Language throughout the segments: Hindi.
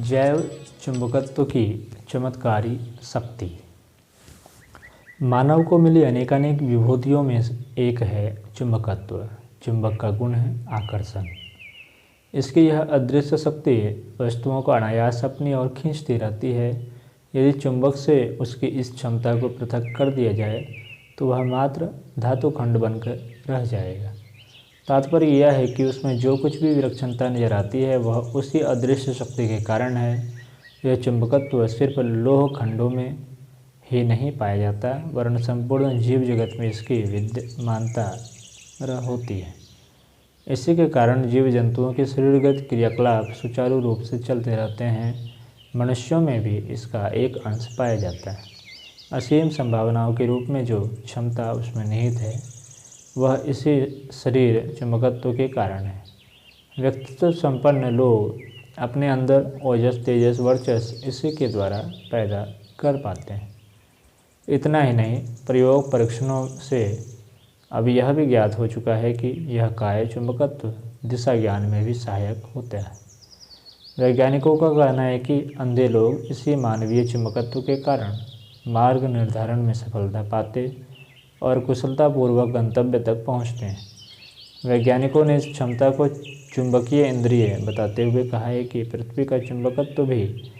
जैव चुंबकत्व की चमत्कारी शक्ति। मानव को मिली अनेकानेक विभूतियों में एक है चुंबकत्व। चुंबक का गुण है आकर्षण। इसकी यह अदृश्य शक्ति वस्तुओं को अनायास अपनी ओर खींचती रहती है। यदि चुंबक से उसकी इस क्षमता को पृथक कर दिया जाए तो वह मात्र धातु खंड बनकर रह जाएगा। तात्पर्य यह है कि उसमें जो कुछ भी विलक्षणता नजर आती है वह उसी अदृश्य शक्ति के कारण है। यह चुंबकत्व सिर्फ लोह खंडों में ही नहीं पाया जाता वरन संपूर्ण जीव जगत में इसकी विद्यमानता होती है। इसी के कारण जीव जंतुओं के शरीरगत क्रियाकलाप सुचारू रूप से चलते रहते हैं। मनुष्यों में भी इसका एक अंश पाया जाता है। असीम संभावनाओं के रूप में जो क्षमता उसमें निहित है वह इसी शरीर चुंबकत्व के कारण है। व्यक्तित्व संपन्न लोग अपने अंदर ओजस तेजस वर्चस्व इसी के द्वारा पैदा कर पाते हैं। इतना ही नहीं, प्रयोग परीक्षणों से अब यह भी ज्ञात हो चुका है कि यह काय चुंबकत्व दिशा ज्ञान में भी सहायक होता है। वैज्ञानिकों का कहना है कि अंधे लोग इसी मानवीय चुंबकत्व के कारण मार्ग निर्धारण में सफलता पाते और कुशलतापूर्वक गंतव्य तक पहुंचते हैं। वैज्ञानिकों ने इस क्षमता को चुंबकीय इंद्रिय बताते हुए कहा है कि पृथ्वी का चुंबकत्व भी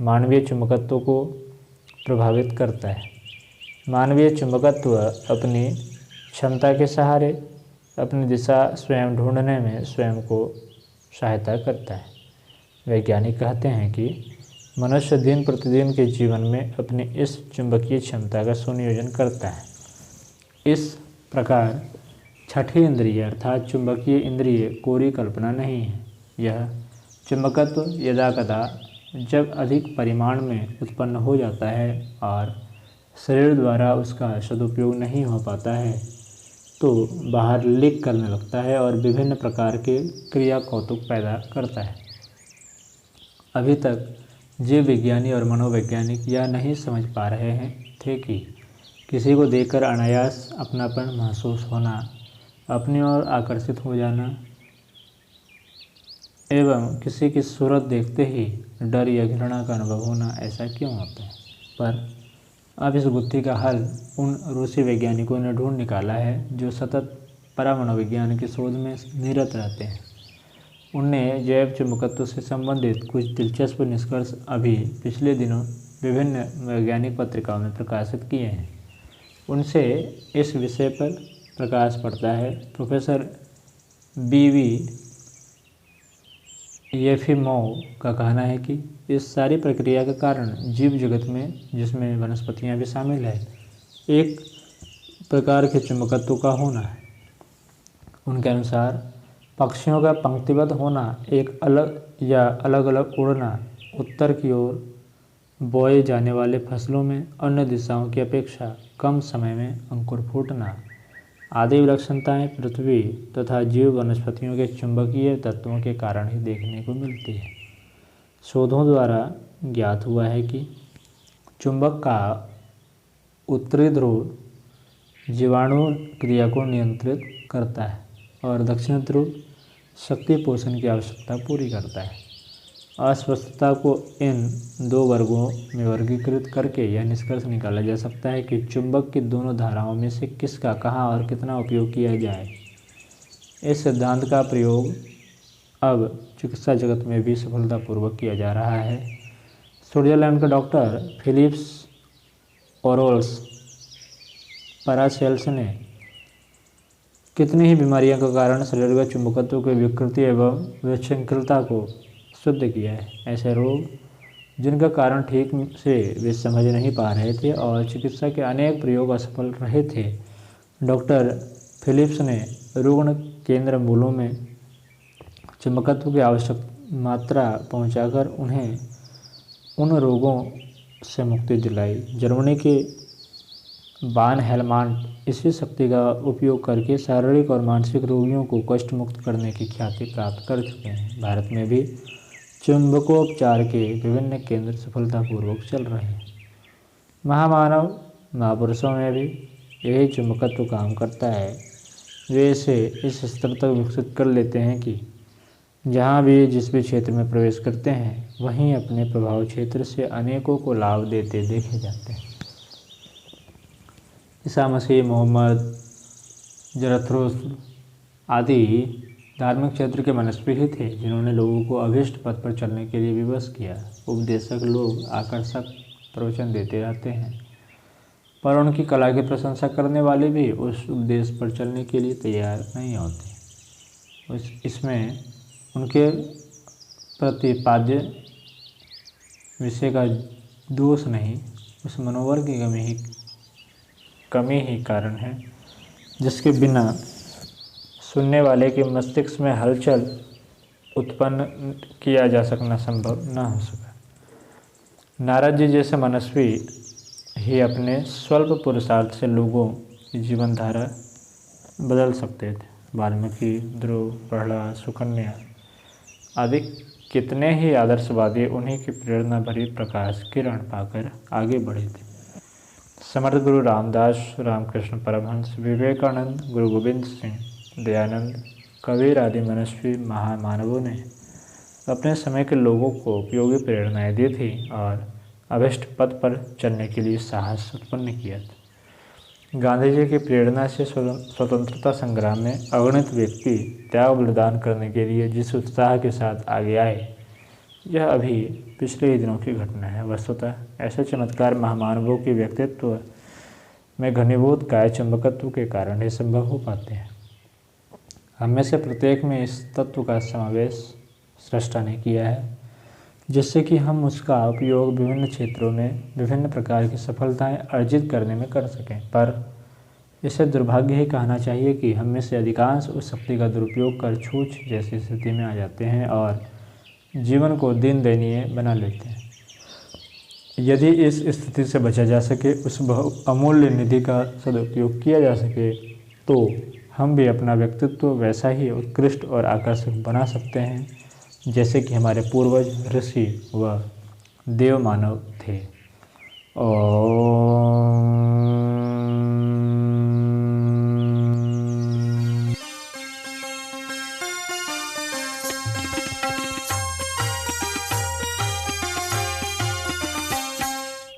मानवीय चुंबकत्व को प्रभावित करता है। मानवीय चुंबकत्व अपनी क्षमता के सहारे अपनी दिशा स्वयं ढूंढने में स्वयं को सहायता करता है। वैज्ञानिक कहते हैं कि मनुष्य दिन प्रतिदिन के जीवन में अपनी इस चुंबकीय क्षमता का सुनियोजन करता है। इस प्रकार छठी इंद्रिय अर्थात चुंबकीय इंद्रिय कोरी कल्पना नहीं है। यह चुंबकत्व यदाकदा जब अधिक परिमाण में उत्पन्न हो जाता है और शरीर द्वारा उसका सदुपयोग नहीं हो पाता है तो बाहर लीक करने लगता है और विभिन्न प्रकार के क्रिया कौतुक पैदा करता है। अभी तक जीव विज्ञानी और मनोवैज्ञानिक यह नहीं समझ पा रहे थे कि किसी को देखकर अनायास अपनापन महसूस होना, अपनी ओर आकर्षित हो जाना एवं किसी की सूरत देखते ही डर या घृणा का अनुभव होना ऐसा क्यों होता है। पर अब इस गुत्थी का हल उन रूसी वैज्ञानिकों ने ढूंढ निकाला है जो सतत परामनोविज्ञान की शोध में निरत रहते हैं। उनने जैव चुंबकत्व से संबंधित कुछ दिलचस्प निष्कर्ष अभी पिछले दिनों विभिन्न वैज्ञानिक पत्रिकाओं में प्रकाशित किए हैं। उनसे इस विषय पर प्रकाश पड़ता है। प्रोफेसर बीवी येफिमोव का कहना है कि इस सारी प्रक्रिया के कारण जीव जगत में, जिसमें वनस्पतियां भी शामिल है, एक प्रकार के चुंबकत्व का होना है। उनके अनुसार पक्षियों का पंक्तिबद्ध होना, एक अलग या अलग अलग उड़ना, उत्तर की ओर बोए जाने वाले फसलों में अन्य दिशाओं की अपेक्षा कम समय में अंकुर फूटना आदि विलक्षणताएं पृथ्वी तथा जीव वनस्पतियों के चुंबकीय तत्वों के कारण ही देखने को मिलती है। शोधों द्वारा ज्ञात हुआ है कि चुंबक का उत्तरी ध्रुव जीवाणु क्रिया को नियंत्रित करता है और दक्षिण ध्रुव शक्ति पोषण की आवश्यकता पूरी करता है। अस्वस्थता को इन दो वर्गों में वर्गीकृत करके यह निष्कर्ष निकाला जा सकता है कि चुंबक की दोनों धाराओं में से किसका कहाँ और कितना उपयोग किया जाए। इस सिद्धांत का प्रयोग अब चिकित्सा जगत में भी सफलतापूर्वक किया जा रहा है। स्विट्जरलैंड के डॉक्टर फिलिप्स ओरोल्स पैरासेल्स ने कितनी ही बीमारियों के कारण शरीरगत चुंबकत्व की विकृति एवं विच्छृंखलता को शुद्ध किया है। ऐसे रोग जिनका कारण ठीक से वे समझ नहीं पा रहे थे और चिकित्सा के अनेक प्रयोग असफल रहे थे, डॉक्टर फिलिप्स ने रुग्ण केंद्र मूलों में चुंबकत्व की आवश्यक मात्रा पहुंचाकर उन्हें उन रोगों से मुक्ति दिलाई। जर्मनी के बान हेलमांट इसी शक्ति का उपयोग करके शारीरिक और मानसिक रोगियों को कष्ट मुक्त करने की ख्याति प्राप्त कर चुके हैं। भारत में भी चुंबकोपचार के विभिन्न केंद्र सफलतापूर्वक चल रहे हैं। महामानव महापुरुषों में भी यही चुंबकत्व काम करता है। वे इसे इस स्तर तक विकसित कर लेते हैं कि जहाँ भी जिस भी क्षेत्र में प्रवेश करते हैं वहीं अपने प्रभाव क्षेत्र से अनेकों को लाभ देते देखे जाते हैं। ईसा मसीह, मोहम्मद, जरथुस्त्र आदि धार्मिक क्षेत्र के मनस्वी ही थे जिन्होंने लोगों को अभीष्ट पथ पर चलने के लिए विवश किया। उपदेशक लोग आकर्षक प्रवचन देते रहते हैं, पर उनकी कला की प्रशंसा करने वाले भी उस उपदेश पर चलने के लिए तैयार नहीं होते। इसमें उनके प्रतिपाद्य विषय का दोष नहीं, उस मनोबल की कमी ही कारण है जिसके बिना सुनने वाले के मस्तिष्क में हलचल उत्पन्न किया जा सकना संभव न हो सका। नारद जी जैसे मनस्वी ही अपने स्वल्प पुरुषार्थ से लोगों की जीवन धारा बदल सकते थे। वाल्मीकि, ध्रुव, प्रहलाद, सुकन्या आदि कितने ही आदर्शवादी उन्हीं की प्रेरणा भरी प्रकाश किरण पाकर आगे बढ़े थे। समर्थ गुरु रामदास, रामकृष्ण परमहंस, विवेकानंद, गुरु गोविंद सिंह, दयानंद, कबीर आदि मनस्वी महामानवों ने अपने समय के लोगों को उपयोगी प्रेरणाएं दी थी और अभिष्ट पथ पर चलने के लिए साहस उत्पन्न किया था। गांधी जी की प्रेरणा से स्वतंत्रता संग्राम में अगणित व्यक्ति त्याग बलिदान करने के लिए जिस उत्साह के साथ आगे आए, यह अभी पिछले ही दिनों की घटना है। वस्तुतः ऐसे चमत्कार महामानवों के व्यक्तित्व में घनीभूत काय चुंबकत्व के कारण ही संभव हो पाते हैं। हम में से प्रत्येक में इस तत्व का समावेश सृष्टा ने किया है, जिससे कि हम उसका उपयोग विभिन्न क्षेत्रों में विभिन्न प्रकार की सफलताएं अर्जित करने में कर सकें। पर इसे दुर्भाग्य ही कहना चाहिए कि हम में से अधिकांश उस शक्ति का दुरुपयोग कर छूछ जैसी स्थिति में आ जाते हैं और जीवन को दिन दयनीय बना लेते हैं। यदि इस स्थिति से बचा जा सके, उस अमूल्य निधि का सदुपयोग किया जा सके, तो हम भी अपना व्यक्तित्व वैसा ही उत्कृष्ट और आकर्षक बना सकते हैं जैसे कि हमारे पूर्वज ऋषि व देव मानव थे।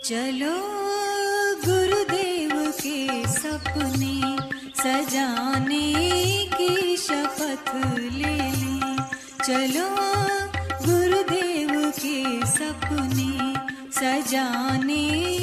चलो गुरुदेव के सपने सजाने की शपथ ले लें। चलो गुरुदेव के सपने सजाने